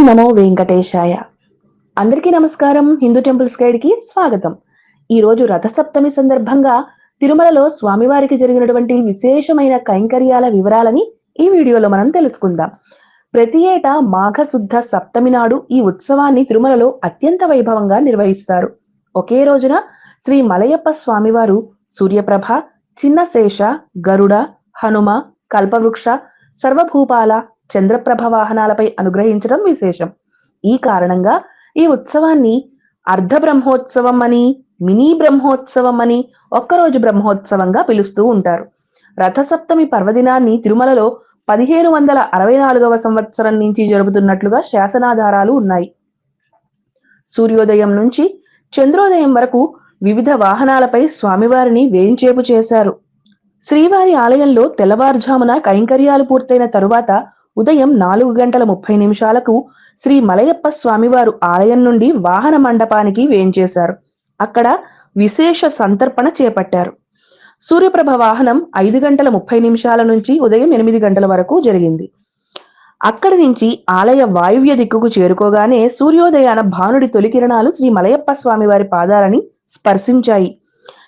నమో వెంకటేశాయ. అందరికీ నమస్కారం. Hindu temples guide కి స్వాగతం. ఈ రోజు రథసప్తమి సందర్భంగా తిరుమలలో స్వామివారికి జరిగినటువంటి విశేషమైన కైంకర్యాల వివరాలని ఈ వీడియోలో మనం తెలుసుకుందాం. ప్రతి ఏటా మాఘశుద్ధ సప్తమి నాడు ఈ ఉత్సవాన్ని తిరుమలలో అత్యంత వైభవంగా నిర్వహిస్తారు. ఒకే రోజున శ్రీ మలయప్ప స్వామివారు సూర్యప్రభ, చిన్నశేష, గరుడ, హనుమ, కల్పవృక్ష, సర్వభూపాల, చంద్రప్రభ వాహనాలపై అనుగ్రహించడం విశేషం. ఈ కారణంగా ఈ ఉత్సవాన్ని అర్ధ బ్రహ్మోత్సవం అని, మినీ బ్రహ్మోత్సవం అని, ఒక్కరోజు బ్రహ్మోత్సవంగా పిలుస్తూ ఉంటారు. రథసప్తమి పర్వదినాన్ని తిరుమలలో 1564వ సంవత్సరం నుంచి జరుపుతున్నట్లుగా శాసనాధారాలు ఉన్నాయి. సూర్యోదయం నుంచి చంద్రోదయం వరకు వివిధ వాహనాలపై స్వామివారిని వేంచేపు చేశారు. శ్రీవారి ఆలయంలో తెల్లవారుజామున కైంకర్యాలు పూర్తయిన తరువాత ఉదయం 4:30 శ్రీ మలయప్ప స్వామివారు ఆలయం నుండి వాహన మండపానికి వేంచేశారు. అక్కడ విశేష సంతర్పణ చేపట్టారు. సూర్యప్రభ వాహనం 5:30 నుంచి ఉదయం 8 గంటల వరకు జరిగింది. అక్కడి నుంచి ఆలయ వాయువ్య దిక్కుకు చేరుకోగానే సూర్యోదయాన భానుడి తొలి కిరణాలు శ్రీ మలయప్ప స్వామివారి పాదాలని స్పర్శించాయి.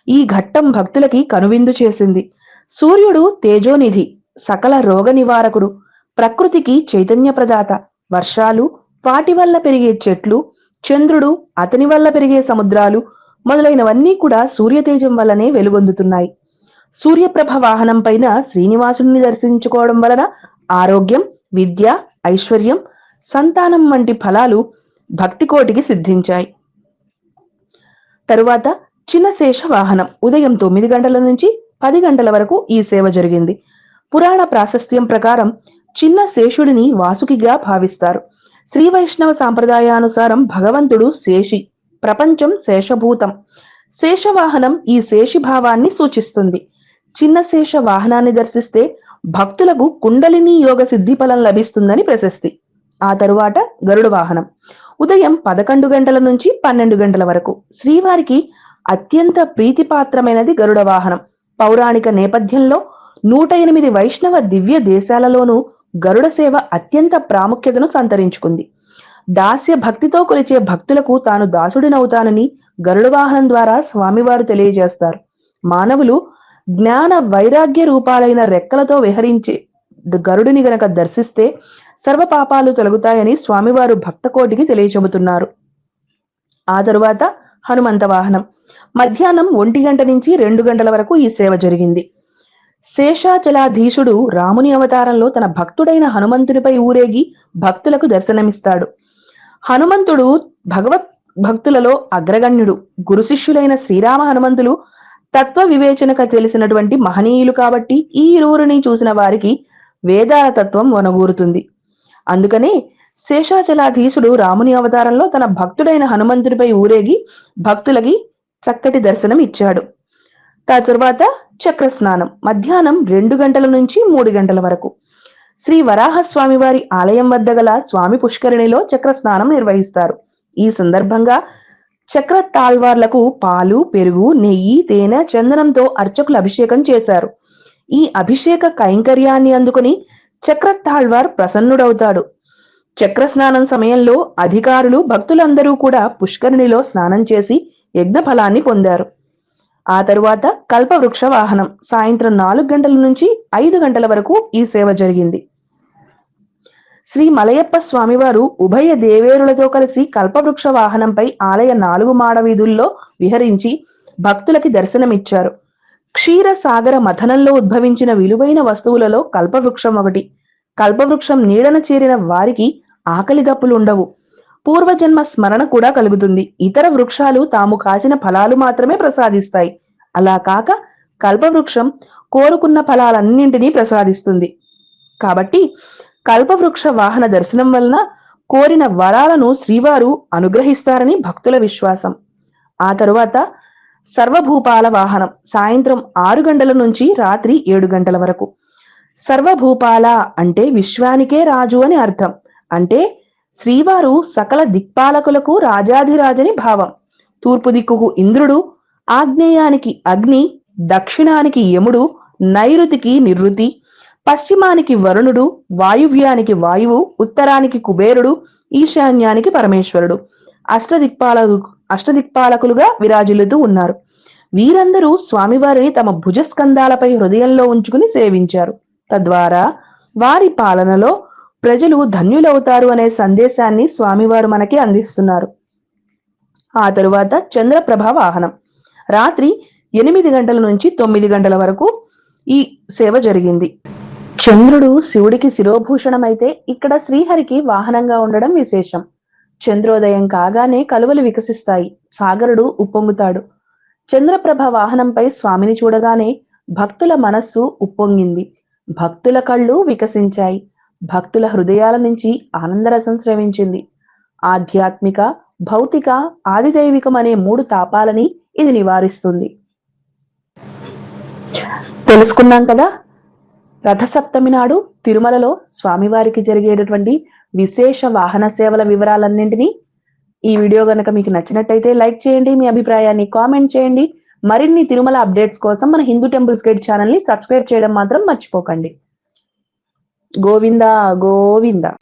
ఈ ఘట్టం భక్తులకి కనువిందు చేసింది. సూర్యుడు తేజోనిధి, సకల రోగ నివారకుడు, ప్రకృతికి చైతన్య ప్రదాత. వర్షాలు, వాటి వల్ల పెరిగే చెట్లు, చంద్రుడు, అతని వల్ల పెరిగే సముద్రాలు మొదలైనవన్నీ కూడా సూర్యతేజం వల్లనే వెలుగొందుతున్నాయి. సూర్యప్రభ వాహనం పైన శ్రీనివాసుని దర్శించుకోవడం వలన ఆరోగ్యం, విద్య, ఐశ్వర్యం, సంతానం వంటి ఫలాలు భక్తికోటికి సిద్ధించాయి. తరువాత చిన్నశేష వాహనం ఉదయం 9 గంటల నుంచి 10 గంటల వరకు ఈ సేవ జరిగింది. పురాణ ప్రాశస్త్యం ప్రకారం చిన్న శేషుడిని వాసుకిగా భావిస్తారు. శ్రీ వైష్ణవ సాంప్రదాయానుసారం భగవంతుడు శేషి, ప్రపంచం శేషభూతం. శేషవాహనం ఈ శేషి భావాన్ని సూచిస్తుంది. చిన్న శేష వాహనాన్ని దర్శిస్తే భక్తులకు కుండలిని యోగ సిద్ధి ఫలం లభిస్తుందని ప్రశస్తి. ఆ తరువాత గరుడ వాహనం ఉదయం 11 గంటల నుంచి 12 గంటల వరకు. శ్రీవారికి అత్యంత ప్రీతిపాత్రమైనది గరుడ వాహనం. పౌరాణిక నేపథ్యంలో 108 వైష్ణవ దివ్య దేశాలలోనూ గరుడ సేవ అత్యంత ప్రాముఖ్యతను సంతరించుకుంది. దాస్య భక్తితో కొలిచే భక్తులకు తాను దాసుడినవుతానని గరుడ వాహనం ద్వారా స్వామివారు తెలియజేస్తారు. మానవులు జ్ఞాన వైరాగ్య రూపాలైన రెక్కలతో విహరించే గరుడిని గనక దర్శిస్తే సర్వ పాపాలు తొలగుతాయని స్వామివారు భక్తకోటికి తెలియచెబుతున్నారు. ఆ తరువాత హనుమంత వాహనం మధ్యాహ్నం 1 గంట నుంచి 2 గంటల వరకు ఈ సేవ జరిగింది. శేషాచలాధీశుడు రాముని అవతారంలో తన భక్తుడైన హనుమంతునిపై ఊరేగి భక్తులకు దర్శనమిస్తాడు. హనుమంతుడు భగవత్ భక్తులలో అగ్రగణ్యుడు. గురు శిష్యులైన శ్రీరామ హనుమంతులు తత్వ వివేచనక తెలిసినటువంటి మహనీయులు కాబట్టి ఈ ఇరువురిని చూసిన వారికి వేదాల తత్వం వనగూరుతుంది. అందుకనే శేషాచలాధీశుడు రాముని అవతారంలో తన భక్తుడైన హనుమంతుడిపై ఊరేగి భక్తులకి చక్కటి దర్శనం ఇచ్చాడు. తరువాత చక్రస్నానం మధ్యాహ్నం 2 గంటల నుంచి 3 గంటల వరకు. శ్రీ వరాహస్వామి వారి ఆలయం వద్ద గల స్వామి పుష్కరిణిలో చక్రస్నానం నిర్వహిస్తారు. ఈ సందర్భంగా చక్ర తాళ్వార్లకు పాలు, పెరుగు, నెయ్యి, తేనె, చందనంతో అర్చకులు అభిషేకం చేశారు. ఈ అభిషేక కైంకర్యాన్ని అందుకుని చక్ర తాళ్వార్ ప్రసన్నుడవుతాడు. చక్ర స్నానం సమయంలో అధికారులు, భక్తులందరూ కూడా పుష్కరిణిలో స్నానం చేసి యజ్ఞ ఫలాన్ని పొందారు. ఆ తరువాత కల్పవృక్ష వాహనం సాయంత్రం 4 గంటల నుంచి 5 గంటల వరకు ఈ సేవ జరిగింది. శ్రీ మలయప్ప స్వామివారు ఉభయ దేవేరులతో కలిసి కల్పవృక్ష వాహనంపై ఆలయ 4 మాడ వీధుల్లో విహరించి భక్తులకి దర్శనమిచ్చారు. క్షీర సాగర మథనంలో ఉద్భవించిన విలువైన వస్తువులలో కల్పవృక్షం ఒకటి. కల్పవృక్షం నీడన చేరిన వారికి ఆకలి దప్పులుండవు. పూర్వజన్మ స్మరణ కూడా కలుగుతుంది. ఇతర వృక్షాలు తాము కాచిన ఫలాలు మాత్రమే ప్రసాదిస్తాయి. అలా కాక కల్పవృక్షం కోరుకున్న ఫలాలన్నింటినీ ప్రసాదిస్తుంది. కాబట్టి కల్పవృక్ష వాహన దర్శనం వలన కోరిన వరాలను శ్రీవారు అనుగ్రహిస్తారని భక్తుల విశ్వాసం. ఆ తరువాత సర్వభూపాల వాహనం సాయంత్రం 6 గంటల నుంచి రాత్రి 7 గంటల వరకు. సర్వభూపాల అంటే విశ్వానికే రాజు అని అర్థం. అంటే శ్రీవారు సకల దిక్పాలకులకు రాజాధిరాజని భావం. తూర్పు దిక్కుకు ఇంద్రుడు, ఆగ్నేయానికి అగ్ని, దక్షిణానికి యముడు, నైరుతికి నిరుతి, పశ్చిమానికి వరుణుడు, వాయువ్యానికి వాయువు, ఉత్తరానికి కుబేరుడు, ఈశాన్యానికి పరమేశ్వరుడు అష్టదిక్పాలకులుగా విరాజిల్లుతూ ఉన్నారు. వీరందరూ స్వామివారిని తమ భుజస్కంధాలపై హృదయంలో ఉంచుకుని సేవించారు. తద్వారా వారి పాలనలో ప్రజలు ధన్యులవుతారు అనే సందేశాన్ని స్వామివారు మనకి అందిస్తున్నారు. ఆ తరువాత చంద్రప్రభ వాహనం. రాత్రి 8 గంటల నుంచి 9 గంటల వరకు ఈ సేవ జరిగింది. చంద్రుడు శివుడికి శిరోభూషణమైతే ఇక్కడ శ్రీహరికి వాహనంగా ఉండడం విశేషం. చంద్రోదయం కాగానే కలువలు వికసిస్తాయి. సాగరుడు ఉప్పొంగుతాడు. చంద్రప్రభ వాహనంపై స్వామిని చూడగానే భక్తుల మనస్సు ఉప్పొంగింది. భక్తుల కళ్ళు వికసించాయి. భక్తుల హృదయాల నుంచి ఆనందరసం స్రవించింది. ఆధ్యాత్మిక, భౌతిక, ఆదిదైవికం అనే 3 తాపాలని ఇది నివారిస్తుంది. తెలుసుకున్నాం కదా. రథసప్తమి నాడు తిరుమలలో స్వామివారికి జరిగేటటువంటి విశేష వాహన సేవల వివరాలన్నింటినీ. ఈ వీడియో గనక మీకు నచ్చినట్టయితే లైక్ చేయండి, మీ అభిప్రాయాన్ని కామెంట్ చేయండి. మరిన్ని తిరుమల అప్డేట్స్ కోసం మన హిందూ టెంపుల్స్ గైడ్ ఛానల్ ని సబ్స్క్రైబ్ చేయడం మాత్రం మర్చిపోకండి. గోవిందా గోవిందా.